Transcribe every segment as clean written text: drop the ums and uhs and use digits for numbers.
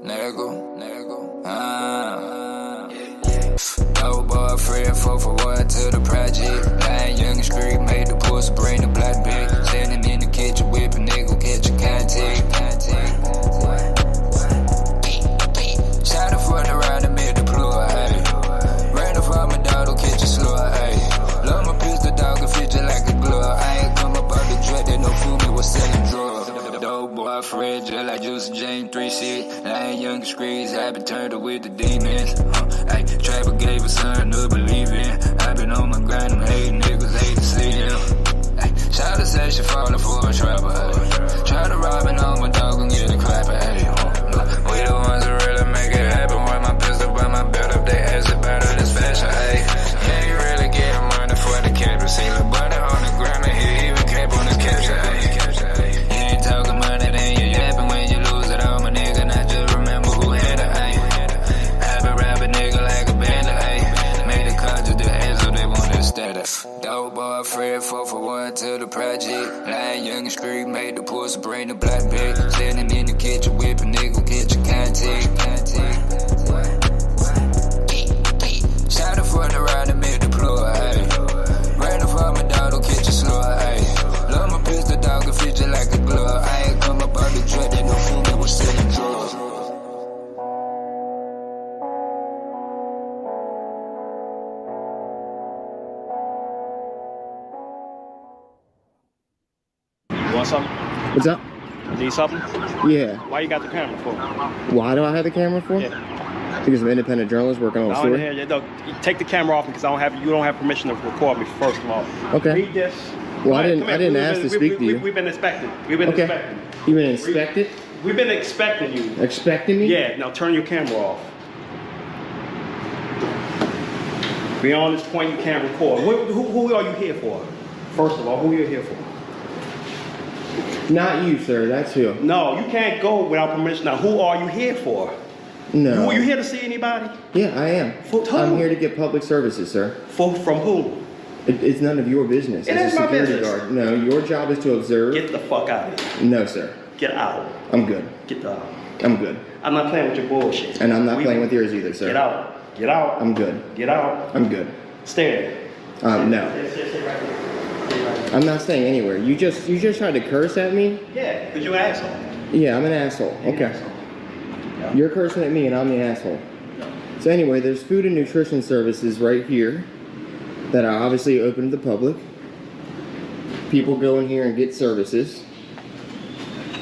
No boyfriend, 4 for 1 to the project. Lying young and street, made the pussy bring the black bitch. Standing in the kitchen, whipping nigga, catch a contact. Shot her for the ride and made the plug, hey. Ran off my dog, catch a slug, hey. Love my pistol dog and fit just like a glove. I ain't come up out the drug, they no fool me was selling drugs. Dope boyfriend, just like Juicy Jane 3-6. Lying young and screens, I been turned up with the demons. Ay, Trapper gave a son to believe in. I been on my grind, them hating niggas hate to see him. Ay, Shawty said she falling for a trapper, ay. Try to rob and on my dog and get a clapper, ay. We the ones that really make it happen. When my pistol by my belt up, they ask about it, it's fashion, ay. Yeah, you really getting money for the capture. See the butter on the ground and he even cap on his capture, ay. You ain't talking money, then you yapping when you lose it all, my nigga. And I just remember who had it, ay. I been rapping nigga like a bandit, ay. Made the car just to answer, they wanted status. Dope boyfriend, 4 for 1 to the project. Lying young and street, made the pussy bring the black bitch. Standing in the kitchen, whipping nigga, catch a contact. Shot her for the ride and made the plug, ay. Ran off my dog, catch a slug, ay. Love my pistol dog and fit just like a glove. I ain't come up out the drug, they no fool me was selling drugs. You want something? What's up? Need something? Yeah. Why you got the camera for? Why do I have the camera for? Yeah. Because I'm an independent journalist working on a story. Take the camera off because you don't have permission to record me, first of all. Okay. Read this. Well, I didn't ask to speak to you. We've been inspected. We've been inspected. You've been inspected? We've been expecting you. Expecting me? Yeah, now turn your camera off. Beyond this point, you can't record. Who are you here for? First of all, who are you here for? Not you, sir. That's who. No, you can't go without permission. Now, who are you here for? No. You here to see anybody? Yeah, I am. For who? I'm here to get public services, sir. From whom? It's none of your business. It as is a my security business. guard. No, your job is to observe. Get the fuck out of here. No, sir. Get out. I'm good. Get out. I'm good. I'm not playing with your bullshit. And I'm not playing with yours either, sir. Get out. Get out. I'm good. Get out. I'm good. Stay No. Stay right here. Stay right here. I'm not staying anywhere. You just tried to curse at me? Yeah, because you're an asshole. Yeah, I'm an asshole. Okay. You're cursing at me and I'm the asshole. So anyway, there's food and nutrition services right here that are obviously open to the public. People go in here and get services.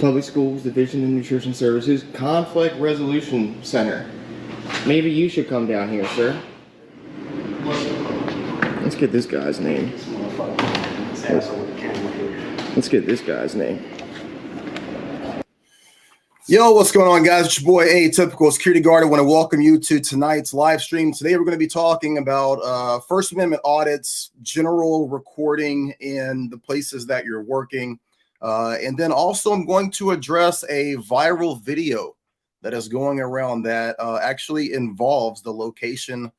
Public Schools Division of Nutrition Services, Conflict Resolution Center. Maybe you should come down here, sir. Let's get this guy's name. Let's get this guy's name. Yo, what's going on, guys? It's your boy Atypical Security Guard. I want to welcome you to tonight's live stream. Today, we're going to be talking about First Amendment audits, general recording in the places that you're working. And then also, I'm going to address a viral video that is going around that actually involves the location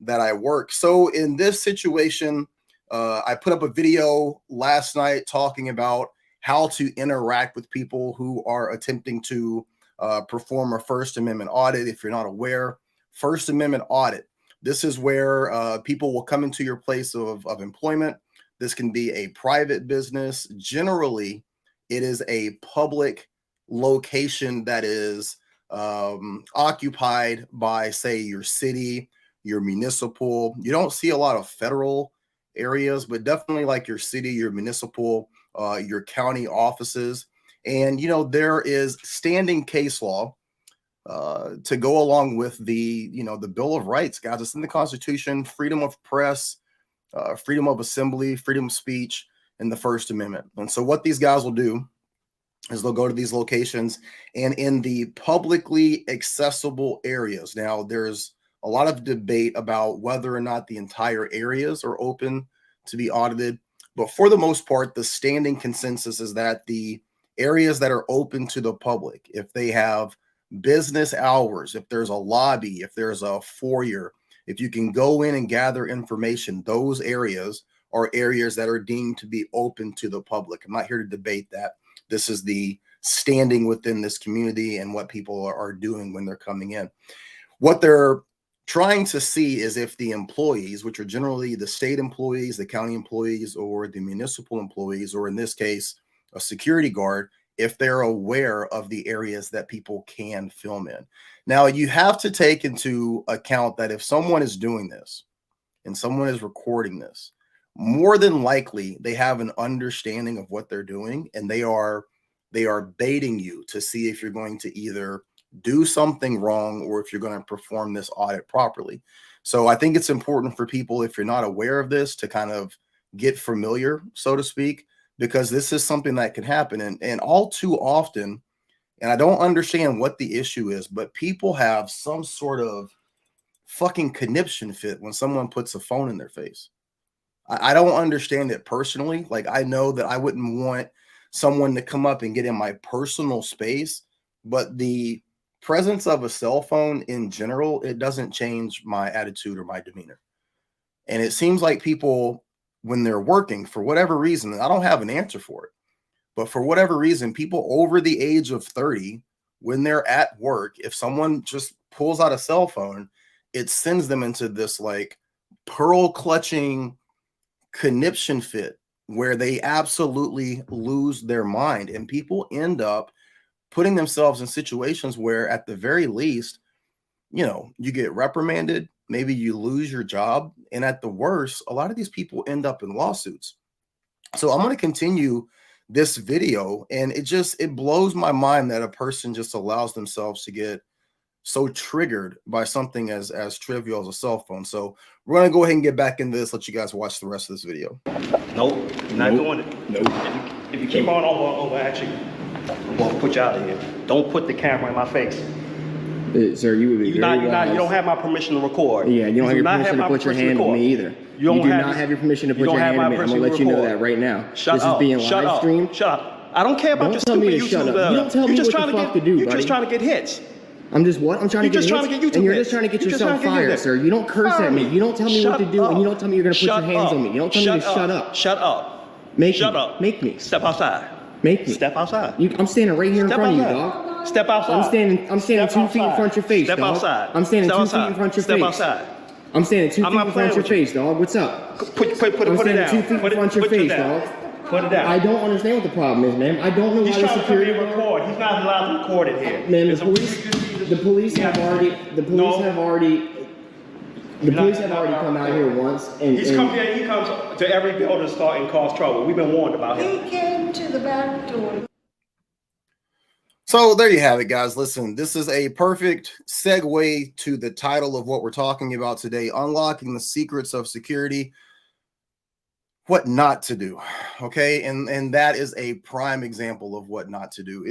that I work. So in this situation, I put up a video last night talking about how to interact with people who are attempting to perform a First Amendment audit. If you're not aware, First Amendment audit, this is where people will come into your place of employment. This can be a private business. Generally, it is a public location that is occupied by, say, your city, your municipal. You don't see a lot of federal areas, but definitely like your city, your municipal, your county offices. And, you know, there is standing case law to go along with the, you know, the Bill of Rights, guys. It's in the Constitution, freedom of press, freedom of assembly, freedom of speech, and the First Amendment. And so what these guys will do is they'll go to these locations and in the publicly accessible areas. Now, there's a lot of debate about whether or not the entire areas are open to be audited. But for the most part, the standing consensus is that the areas that are open to the public, if they have business hours, if there's a lobby, if there's a foyer, if you can go in and gather information, those areas are areas that are deemed to be open to the public. I'm not here to debate that. This is the standing within this community and what people are doing when they're coming in. What they're trying to see is if the employees, which are generally the state employees, the county employees, or the municipal employees, or in this case, a security guard, if they're aware of the areas that people can film in. Now, you have to take into account that if someone is doing this and someone is recording this, more than likely they have an understanding of what they're doing, and they are baiting you to see if you're going to either do something wrong or if you're going to perform this audit properly. So I think it's important for people, if you're not aware of this, to kind of get familiar, so to speak, because this is something that can happen. And all too often, and I don't understand what the issue is, but people have some sort of fucking conniption fit when someone puts a phone in their face. I don't understand it personally. Like, I know that I wouldn't want someone to come up and get in my personal space, but the presence of a cell phone in general, it doesn't change my attitude or my demeanor. And it seems like people, when they're working, for whatever reason, and I don't have an answer for it, but for whatever reason, people over the age of 30, when they're at work, if someone just pulls out a cell phone, it sends them into this like pearl clutching conniption fit where they absolutely lose their mind. And people end up putting themselves in situations where, at the very least, you know, you get reprimanded, maybe you lose your job, and at the worst, a lot of these people end up in lawsuits. So I'm going to continue this video, and it blows my mind that a person just allows themselves to get so triggered by something as trivial as a cell phone. So we're going to go ahead and get back into this, let you guys watch the rest of this video. Nope, you're not doing it. Nope. If you keep on over action, I'm going to put you out of here. Don't put the camera in my face. Sir, you would be You don't have my permission to record. Yeah, you don't have your permission to put your hand on me either. You do not have your permission to put your hand on me. I'm going to let you know that right now. This is being live streamed. Shut up. I don't care about your stupid YouTube. You don't tell me what the fuck to do, buddy. You're just trying to get hits. I'm just what? I'm trying to get hits? And you're just trying to get yourself fired, sir. You don't curse at me. You don't tell me what to do, and you don't tell me you're going to put your hands on me. You don't tell me to shut up. Shut up. Shut up. Make me. Step outside. Make me. Step outside. I'm standing right here in front of you, dog. Step outside. I'm standing 2 feet in front of your face, dog. Step outside. I'm standing 2 feet in front of your face. Step outside. I'm standing 2 feet in front of your face, dog. What's up? Put it down. I'm standing 2 feet in front of your face, dog. Put it down. I don't understand what the problem is, man. I don't know why the security guard. He's not allowed to record it here. Man, the police have already come out here once, and he comes to every building and cause trouble. We've been warned about him. He came to the back door. So there you have it, guys. Listen, this is a perfect segue to the title of what we're talking about today: unlocking the secrets of security. What not to do. Okay, and that is a prime example of what not to do.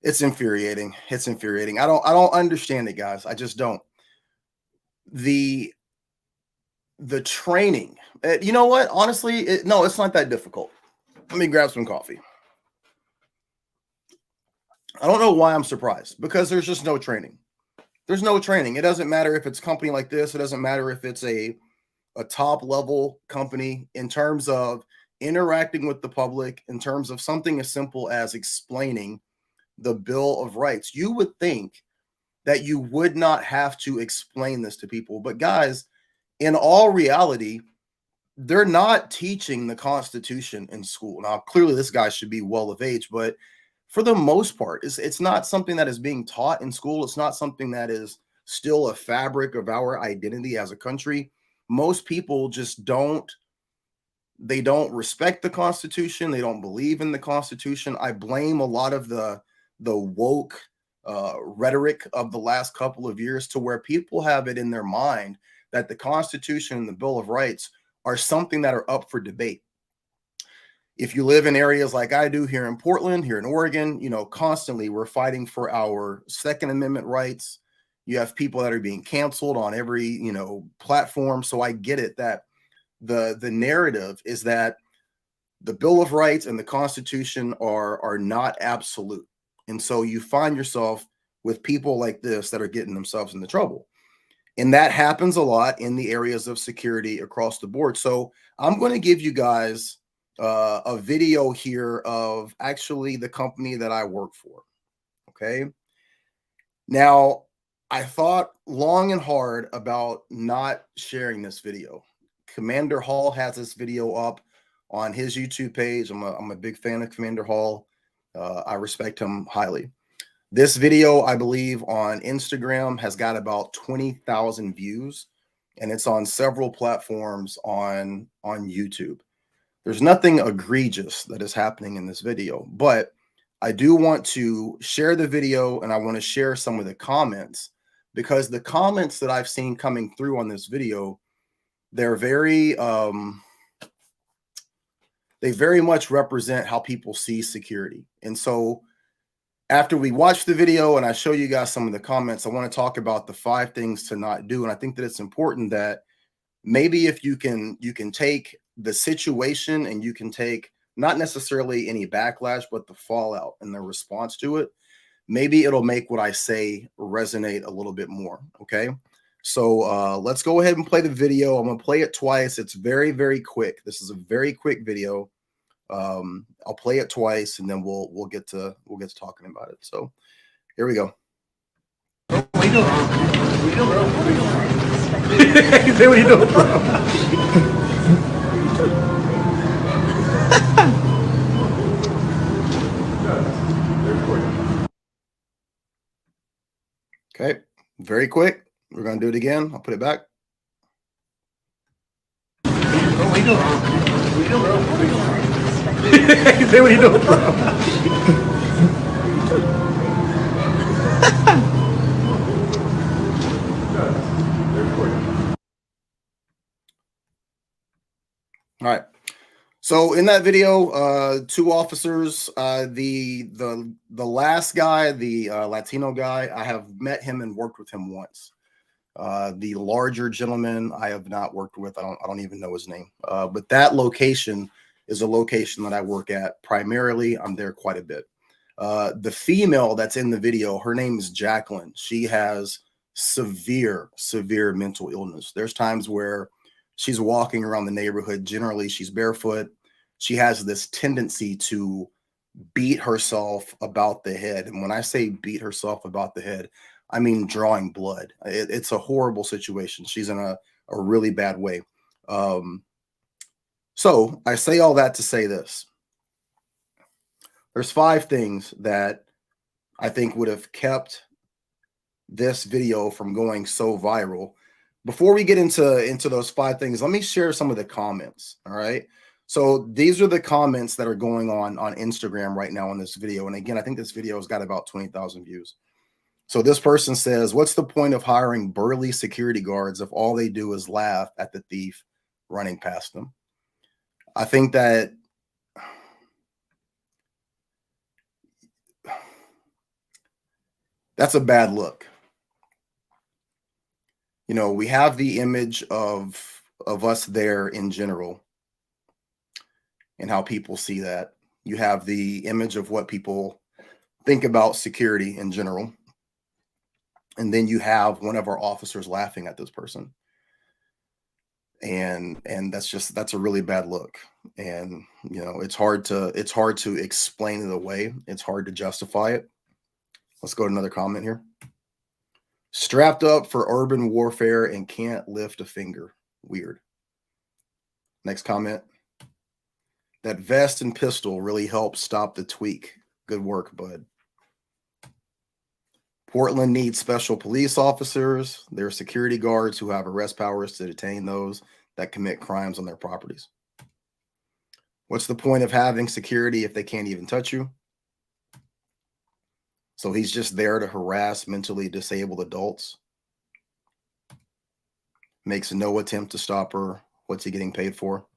It's infuriating. It's infuriating. I don't understand it, guys. I just don't. The training. You know what? Honestly, it's not that difficult. Let me grab some coffee. I don't know why I'm surprised, because there's just no training. There's no training. It doesn't matter if it's a company like this. It doesn't matter if it's a top level company, in terms of interacting with the public, in terms of something as simple as explaining the Bill of Rights. You would think that you would not have to explain this to people. But guys, in all reality, they're not teaching the Constitution in school. Now, clearly this guy should be well of age, but for the most part, it's not something that is being taught in school. It's not something that is still a fabric of our identity as a country. Most people just don't respect the Constitution. They don't believe in the Constitution. I blame a lot of the woke rhetoric of the last couple of years, to where people have it in their mind that the Constitution and the Bill of Rights are something that are up for debate. If you live in areas like I do here in Portland, here in Oregon, constantly we're fighting for our Second Amendment rights. You have people that are being canceled on every, platform. So I get it that the narrative is that the Bill of Rights and the Constitution are not absolute. And so you find yourself with people like this that are getting themselves into trouble. And that happens a lot in the areas of security across the board. So I'm going to give you guys a video here of actually the company that I work for. Okay. Now, I thought long and hard about not sharing this video. Commander Hall has this video up on his YouTube page. I'm a big fan of Commander Hall. I respect him highly. This video, I believe, on Instagram has got about 20,000 views, and it's on several platforms on YouTube. There's nothing egregious that is happening in this video, but I do want to share the video, and I want to share some of the comments, because the comments that I've seen coming through on this video, they're very they very much represent how people see security. And so after we watch the video and I show you guys some of the comments, I want to talk about the 5 things to not do. And I think that it's important that maybe if you can take the situation and you can take not necessarily any backlash, but the fallout and the response to it, maybe it'll make what I say resonate a little bit more. Okay. So let's go ahead and play the video. I'm going to play it twice. It's very, very quick. This is a very quick video. I'll play it twice and then we'll get to talking about it. So here we go. What are you doing? Say what you doing, bro. Okay, very quick. We're gonna do it again. I'll put it back. What are you doing? What are you doing, bro? What are you doing? Say what you doing, bro. All right. So in that video, 2 officers, the last guy, the Latino guy, I have met him and worked with him once. The larger gentleman, I have not worked with. I don't even know his name. But that location is a location that I work at primarily. I'm there quite a bit. The female that's in the video, her name is Jacqueline. She has severe mental illness. There's times where she's walking around the neighborhood. Generally, she's barefoot. She has this tendency to beat herself about the head. And when I say beat herself about the head, I mean drawing blood. It's a horrible situation. She's in a really bad way. So I say all that to say this. There's 5 things that I think would have kept this video from going so viral. Before we get into those 5 things, let me share some of the comments. All right. So these are the comments that are going on Instagram right now on this video. And again, I think this video has got about 20,000 views. So this person says, what's the point of hiring burly security guards if all they do is laugh at the thief running past them? I think that that's a bad look. You know, we have the image of us there in general and how people see that. You have the image of what people think about security in general. And then you have one of our officers laughing at this person. And that's a really bad look. And, you know, it's hard to explain it away. It's hard to justify it. Let's go to another comment here. Strapped up for urban warfare and can't lift a finger. Weird. Next comment. That vest and pistol really helped stop the tweak. Good work, bud. Portland needs special police officers. There are security guards who have arrest powers to detain those that commit crimes on their properties. What's the point of having security if they can't even touch you? So he's just there to harass mentally disabled adults. Makes no attempt to stop her. What's he getting paid for?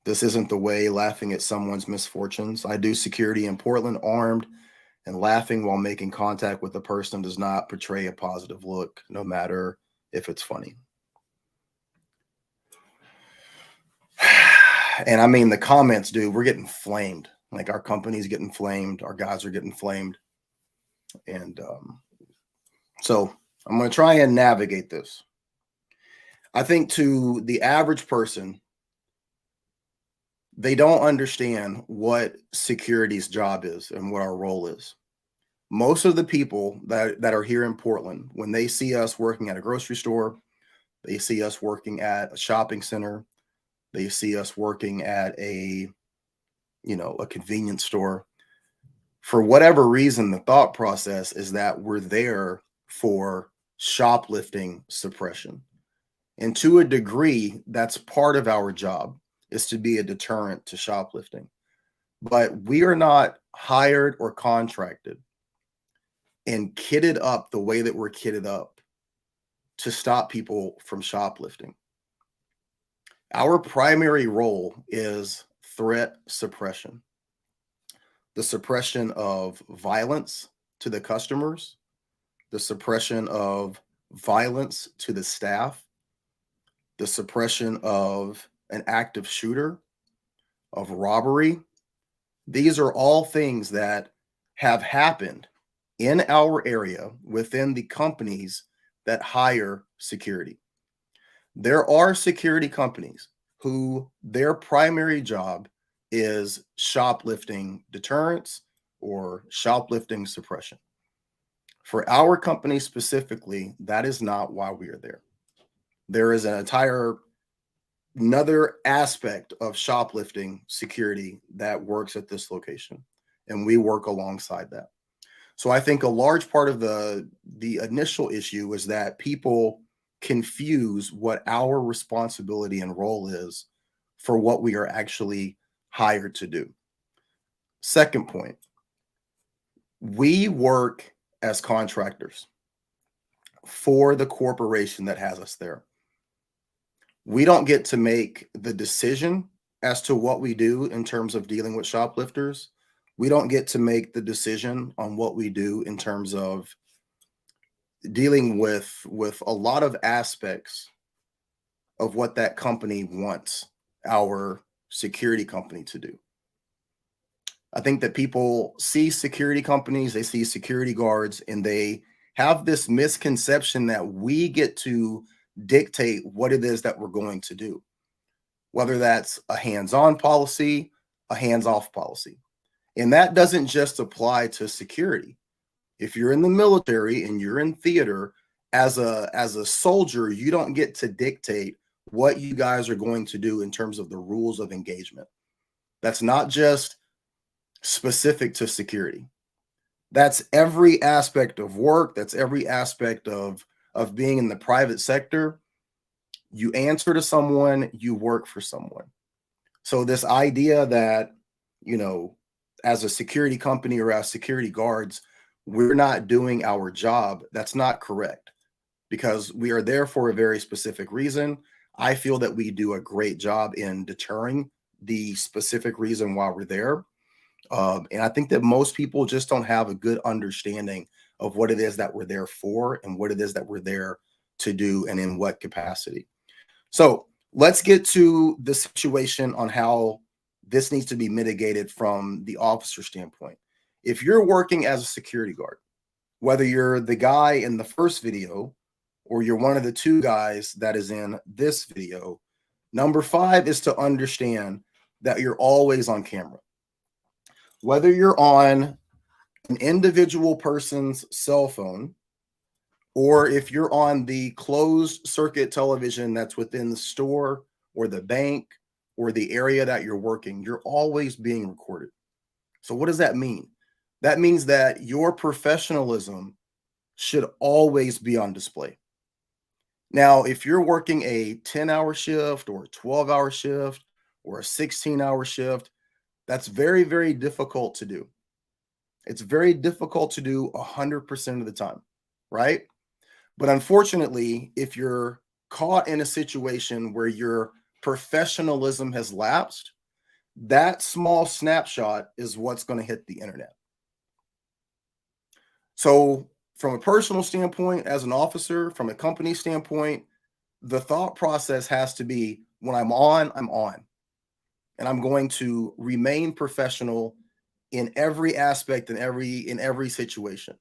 This isn't the way, laughing at someone's misfortunes. I do security in Portland armed, and laughing while making contact with the person does not portray a positive look, no matter if it's funny. And I mean, the comments, dude, we're getting flamed. Like, our company's getting flamed. Our guys are getting flamed. And so I'm going to try and navigate this. I think to the average person, they don't understand what security's job is and what our role is. Most of the people that are here in Portland, when they see us working at a grocery store, they see us working at a shopping center, they see us working at a convenience store, for whatever reason, the thought process is that we're there for shoplifting suppression. And to a degree, that's part of our job, is to be a deterrent to shoplifting. But we are not hired or contracted and kitted up the way that we're kitted up to stop people from shoplifting. Our primary role is threat suppression. The suppression of violence to the customers, the suppression of violence to the staff, the suppression of an active shooter, of robbery. These are all things that have happened in our area within the companies that hire security. There are security companies who their primary job is shoplifting deterrence or shoplifting suppression. For our company specifically, that is not why we are there. There is another aspect of shoplifting security that works at this location, and we work alongside that. So I think a large part of the initial issue is that people confuse what our responsibility and role is for what we are actually hired to do. Second point, we work as contractors for the corporation that has us there. We don't get to make the decision as to what we do in terms of dealing with shoplifters. We don't get to make the decision on what we do in terms of dealing with a lot of aspects of what that company wants our security company to do. I think that people see security companies, they see security guards, and they have this misconception that we get to dictate what it is that we're going to do, whether that's a hands-on policy, a hands-off policy. And that doesn't just apply to security. If you're in the military and you're in theater, as a soldier, you don't get to dictate what you guys are going to do in terms of the rules of engagement. That's not just specific to security. That's every aspect of work. That's every aspect of being in the private sector. You answer to someone, you work for someone. So this idea that, as a security company or as security guards, we're not doing our job, that's not correct, because we are there for a very specific reason. I feel that we do a great job in deterring the specific reason why we're there. And I think that most people just don't have a good understanding of what it is that we're there for and what it is that we're there to do and in what capacity. So let's get to the situation on how this needs to be mitigated from the officer standpoint. If you're working as a security guard, whether you're the guy in the first video or you're one of the two guys that is in this video, number 5 is to understand that you're always on camera. Whether you're on an individual person's cell phone, or if you're on the closed circuit television that's within the store or the bank or the area that you're working, you're always being recorded. So what does that mean? That means that your professionalism should always be on display. Now, if you're working a 10-hour shift or a 12-hour shift or a 16-hour shift, that's very, very difficult to do. It's very difficult to do 100% of the time, right? But unfortunately, if you're caught in a situation where your professionalism has lapsed, that small snapshot is what's going to hit the internet. So from a personal standpoint, as an officer, from a company standpoint, the thought process has to be, when I'm on, I'm on. And I'm going to remain professional in every aspect, in every situation.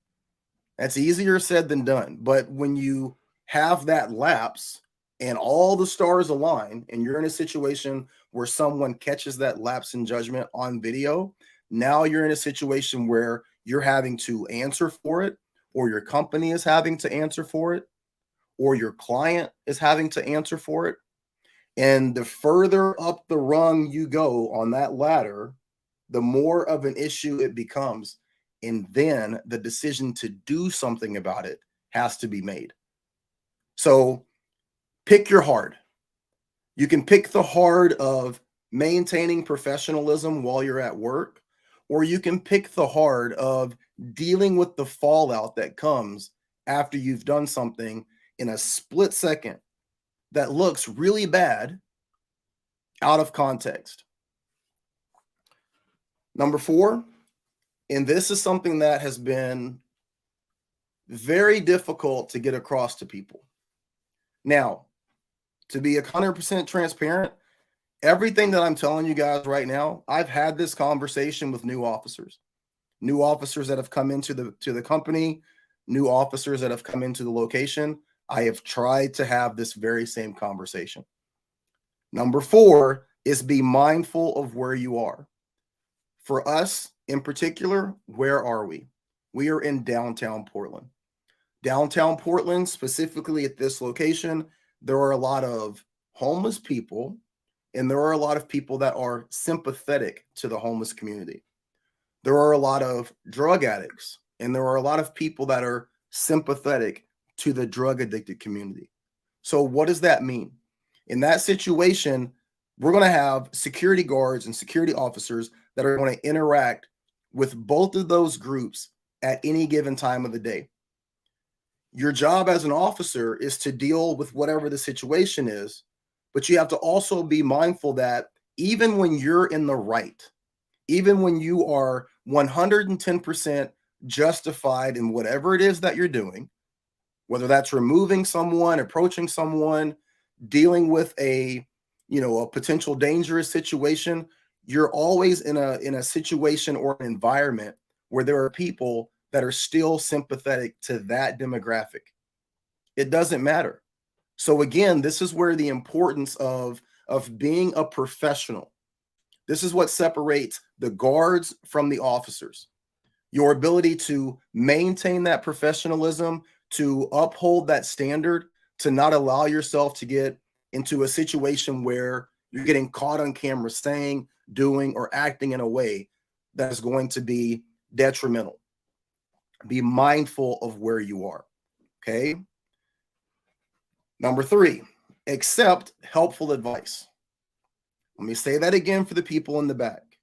That's easier said than done. But when you have that lapse, and all the stars align, and you're in a situation where someone catches that lapse in judgment on video, now you're in a situation where you're having to answer for it, or your company is having to answer for it, or your client is having to answer for it. And the further up the rung you go on that ladder, the more of an issue it becomes. And then the decision to do something about it has to be made. So pick your hard. You can pick the hard of maintaining professionalism while you're at work, or you can pick the hard of dealing with the fallout that comes after you've done something in a split second that looks really bad out of context. Number 4, and this is something that has been very difficult to get across to people. Now, to be 100% transparent, everything that I'm telling you guys right now, I've had this conversation with new officers that have come into the company, new officers that have come into the location. I have tried to have this very same conversation. Number 4 is be mindful of where you are. For us in particular, where are we? We are in downtown Portland. Downtown Portland, specifically at this location, there are a lot of homeless people, and there are a lot of people that are sympathetic to the homeless community. There are a lot of drug addicts, and there are a lot of people that are sympathetic to the drug addicted community. So what does that mean? In that situation, we're going to have security guards and security officers that are going to interact with both of those groups at any given time of the day. Your job as an officer is to deal with whatever the situation is, but you have to also be mindful that even when you're in the right, even when you are 110% justified in whatever it is that you're doing, whether that's removing someone, approaching someone, dealing with a potential dangerous situation, you're always in a situation or an environment where there are people that are still sympathetic to that demographic. It doesn't matter. So again, this is where the importance of being a professional. This is what separates the guards from the officers. Your ability to maintain that professionalism, to uphold that standard, to not allow yourself to get into a situation where you're getting caught on camera saying, doing, or acting in a way that is going to be detrimental. Be mindful of where you are. Okay. Number 3, accept helpful advice. Let me say that again for the people in the back.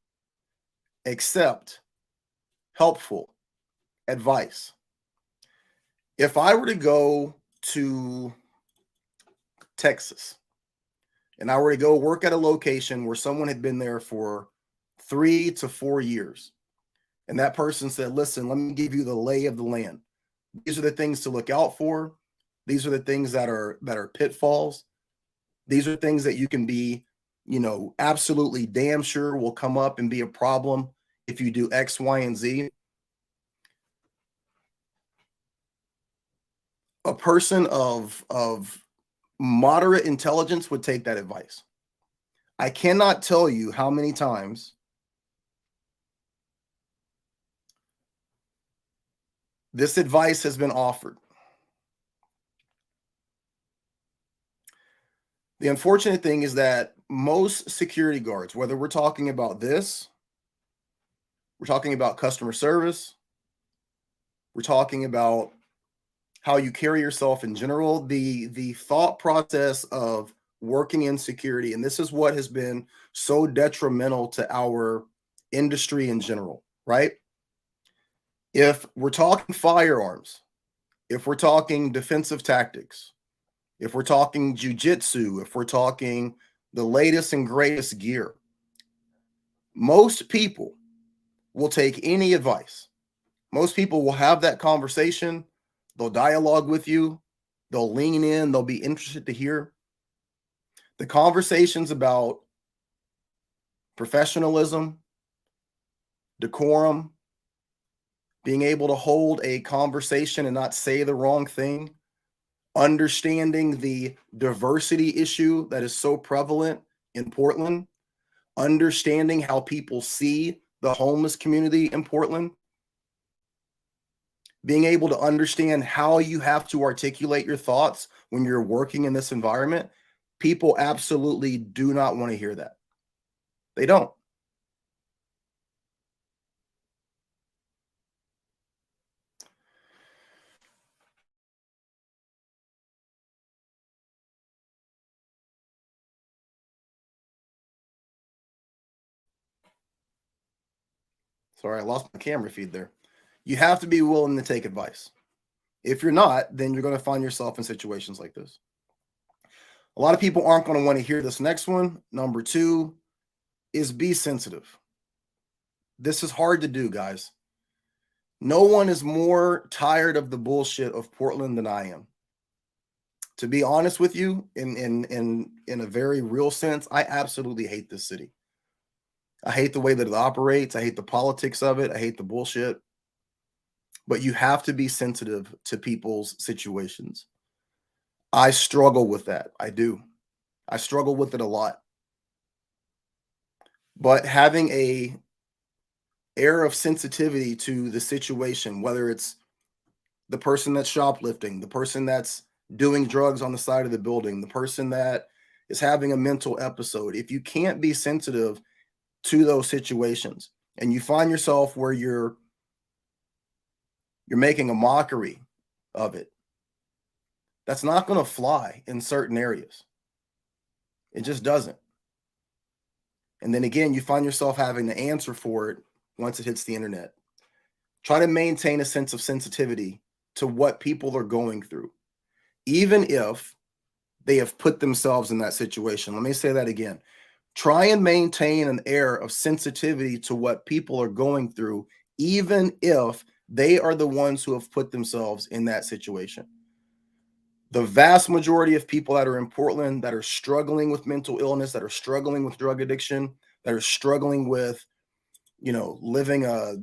Accept helpful advice. If I were to go to Texas and I were to go work at a location where someone had been there for 3 to 4 years, and that person said, listen, let me give you the lay of the land. These are the things to look out for. These are the things that are pitfalls. These are things that you can be, absolutely damn sure will come up and be a problem if you do X, Y, and Z. A person of moderate intelligence would take that advice. I cannot tell you how many times this advice has been offered. The unfortunate thing is that most security guards, whether we're talking about this, we're talking about customer service, we're talking about how you carry yourself in general, the thought process of working in security, and this is what has been so detrimental to our industry in general, right? If we're talking firearms, if we're talking defensive tactics, if we're talking jujitsu, if we're talking the latest and greatest gear, most people will take any advice. Most people will have that conversation. They'll dialogue with you. They'll lean in. They'll be interested to hear. The conversations about professionalism, decorum, being able to hold a conversation and not say the wrong thing, understanding the diversity issue that is so prevalent in Portland, understanding how people see the homeless community in Portland, being able to understand how you have to articulate your thoughts when you're working in this environment. People absolutely do not want to hear that. They don't. Sorry, I lost my camera feed there. You have to be willing to take advice. If you're not, then you're going to find yourself in situations like this. A lot of people aren't going to want to hear this next one. Number 2 is be sensitive. This is hard to do, guys. No one is more tired of the bullshit of Portland than I am. To be honest with you, in a very real sense, I absolutely hate this city. I hate the way that it operates. I hate the politics of it. I hate the bullshit. But you have to be sensitive to people's situations. I struggle with that. I do. I struggle with it a lot. But having a air of sensitivity to the situation, whether it's the person that's shoplifting, the person that's doing drugs on the side of the building, the person that is having a mental episode, if you can't be sensitive to those situations and you find yourself where you're making a mockery of it, that's not going to fly in certain areas. It just doesn't. And then again, you find yourself having to answer for it once it hits the internet. Try to maintain a sense of sensitivity to what people are going through, even if they have put themselves in that situation. Let me say that again. Try and maintain an air of sensitivity to what people are going through, even if they are the ones who have put themselves in that situation. The vast majority of people that are in Portland that are struggling with mental illness, that are struggling with drug addiction, that are struggling with, living a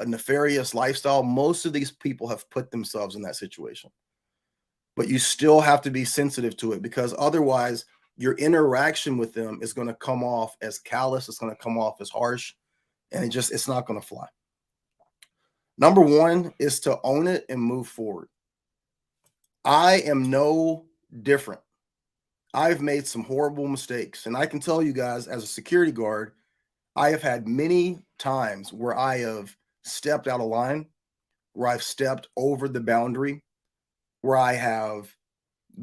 nefarious lifestyle, most of these people have put themselves in that situation. But you still have to be sensitive to it, because otherwise your interaction with them is going to come off as callous. It's going to come off as harsh, and it's not going to fly. Number 1 is to own it and move forward. I am no different. I've made some horrible mistakes, and I can tell you guys, as a security guard, I have had many times where I have stepped out of line, where I've stepped over the boundary, where I have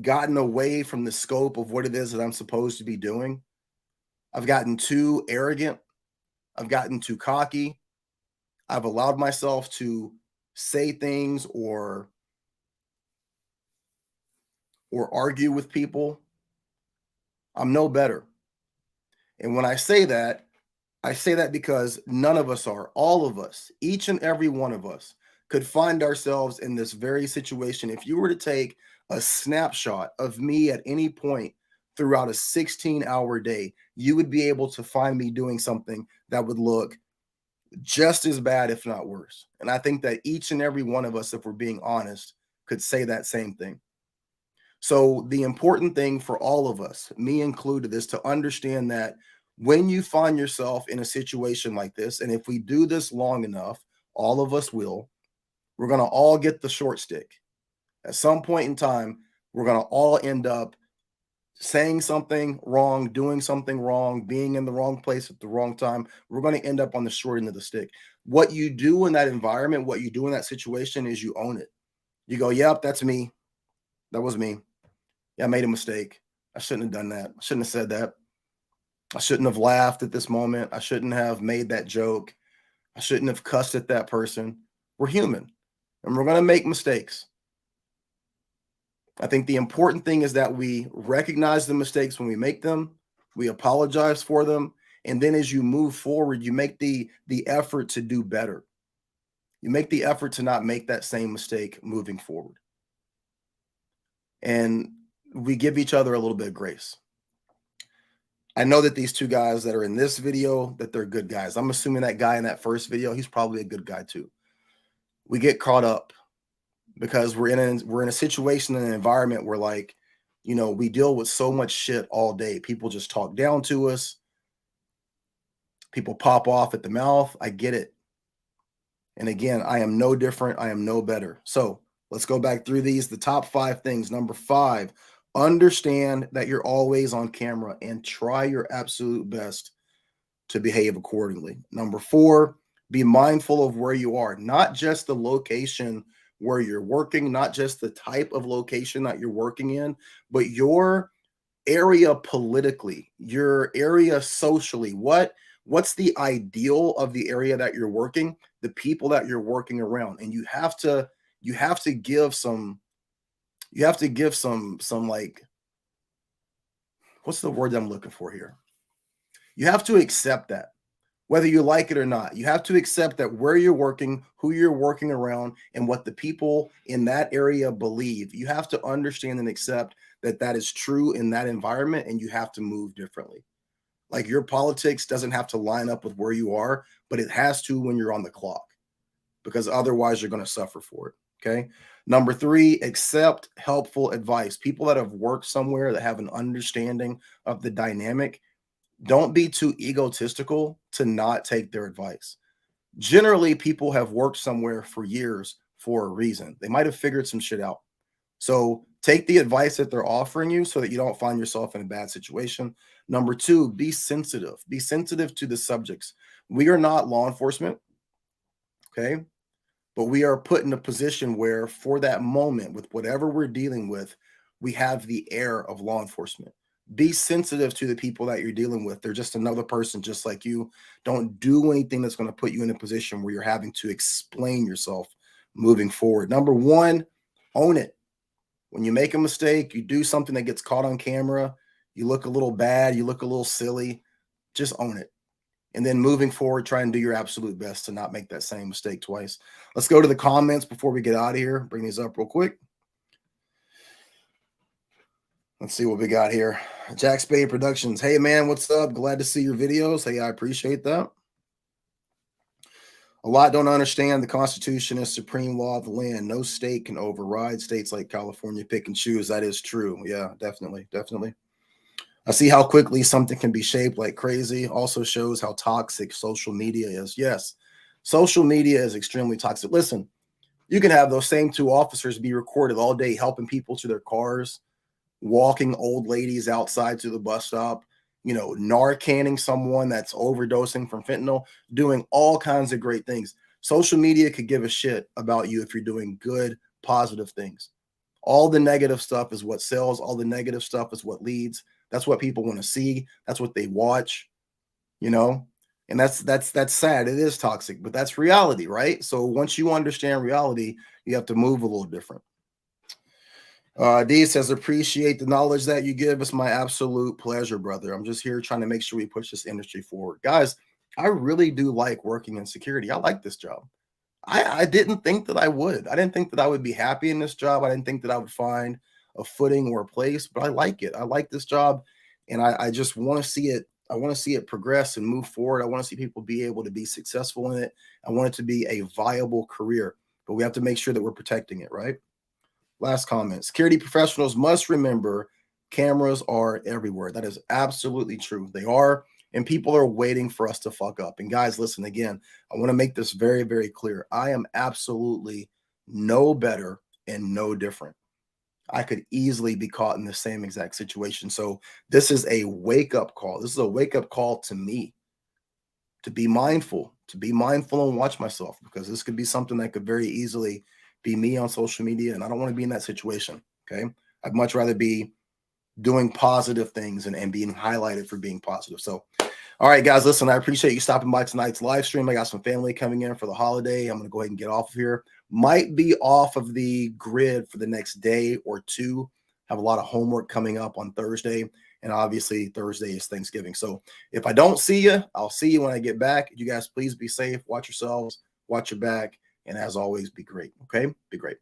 gotten away from the scope of what it is that I'm supposed to be doing. I've gotten too arrogant. I've gotten too cocky. I've allowed myself to say things or argue with people. I'm no better. And when I say that because none of us are. All of us, each and every one of us, could find ourselves in this very situation. If you were to take a snapshot of me at any point throughout a 16-hour day, you would be able to find me doing something that would look just as bad, if not worse. And I think that each and every one of us, if we're being honest, could say that same thing. So the important thing for all of us, me included, is to understand that when you find yourself in a situation like this, and if we do this long enough, all of us will, we're going to all get the short stick. At some point in time, we're going to all end up saying something wrong, doing something wrong, being in the wrong place at the wrong time. We're going to end up on the short end of the stick. What you do in that environment, what you do in that situation, is you own it. You go, yep, that's me. That was me. Yeah, I made a mistake. I shouldn't have done that. I shouldn't have said that. I shouldn't have laughed at this moment. I shouldn't have made that joke. I shouldn't have cussed at that person. We're human, and we're going to make mistakes. I think the important thing is that we recognize the mistakes when we make them, we apologize for them, and then as you move forward, you make the effort to do better. You make the effort to not make that same mistake moving forward. And we give each other a little bit of grace. I know that these two guys that are in this video, that they're good guys. I'm assuming that guy in that first video, he's probably a good guy too. We get caught up. because we're in a situation, in an environment where, like, you know, we deal with so much shit all day. People just talk down to us. People pop off at the mouth. I get it. And again, I am no different. I am no better. So let's go back through these. The top 5 things. Number 5, understand that you're always on camera and try your absolute best to behave accordingly. Number 4, be mindful of where you are, not just the location where you're working, not just the type of location that you're working in, but your area politically, your area socially. What's the ideal of the area that you're working, the people that you're working around? And you have to give some like, what's the word I'm looking for here? You have to accept that, whether you like it or not. You have to accept that where you're working, who you're working around, and what the people in that area believe. You have to understand and accept that that is true in that environment, and you have to move differently. Like, your politics doesn't have to line up with where you are, but it has to when you're on the clock, because otherwise you're going to suffer for it. Okay. Number 3, accept helpful advice. People that have worked somewhere, that have an understanding of the dynamic, don't be too egotistical to not take their advice. Generally, people have worked somewhere for years for a reason. They might have figured some shit out. So take the advice that they're offering you so that you don't find yourself in a bad situation. Number 2, be sensitive. Be sensitive to the subjects. We are not law enforcement, okay? But we are put in a position where, for that moment, with whatever we're dealing with, we have the air of law enforcement. Be sensitive to the people that you're dealing with. They're just another person just like you. Don't do anything that's going to put you in a position where you're having to explain yourself moving forward. Number 1, own it. When you make a mistake, you do something that gets caught on camera, you look a little bad, you look a little silly, just own it. And then moving forward, try and do your absolute best to not make that same mistake twice. Let's go to the comments before we get out of here. Bring these up real quick. Let's see what we got here. Jack Spade Productions. Hey, man, what's up? Glad to see your videos. Hey, I appreciate that. A lot don't understand the Constitution is supreme law of the land. No state can override. States like California pick and choose. That is true. Yeah, definitely. Definitely. I see how quickly something can be shaped like crazy. Also shows how toxic social media is. Yes, social media is extremely toxic. Listen, you can have those same 2 officers be recorded all day helping people to their cars, walking old ladies outside to the bus stop, you know, Narcaning someone that's overdosing from fentanyl, doing all kinds of great things. Social media could give a shit about you if you're doing good, positive things. All the negative stuff is what sells. All the negative stuff is what leads. That's what people want to see. That's what they watch, you know, and that's sad. It is toxic, but that's reality, right? So once you understand reality, you have to move a little different. D says, appreciate the knowledge that you give. It's my absolute pleasure, brother. I'm just here trying to make sure we push this industry forward. Guys, I really do like working in security. I like this job. I didn't think that I would. I didn't think that I would be happy in this job. I didn't think that I would find a footing or a place, but I like it. I like this job, and I just want to see it. I want to see it progress and move forward. I want to see people be able to be successful in it. I want it to be a viable career, but we have to make sure that we're protecting it, right? Last comment. Security professionals must remember cameras are everywhere. That is absolutely true. They are, and people are waiting for us to fuck up. And guys, listen, again, I want to make this very, very clear. I am absolutely no better and no different. I could easily be caught in the same exact situation. So this is a wake-up call. This is a wake-up call to me to be mindful and watch myself, because this could be something that could very easily be me on social media, and I don't want to be in that situation, okay? I'd much rather be doing positive things and being highlighted for being positive. So, all right, guys, listen, I appreciate you stopping by tonight's live stream. I got some family coming in for the holiday. I'm going to go ahead and get off of here. Might be off of the grid for the next day or 2. Have a lot of homework coming up on Thursday, and obviously Thursday is Thanksgiving. So if I don't see you, I'll see you when I get back. You guys, please be safe. Watch yourselves. Watch your back. And as always, be great. Okay? Be great.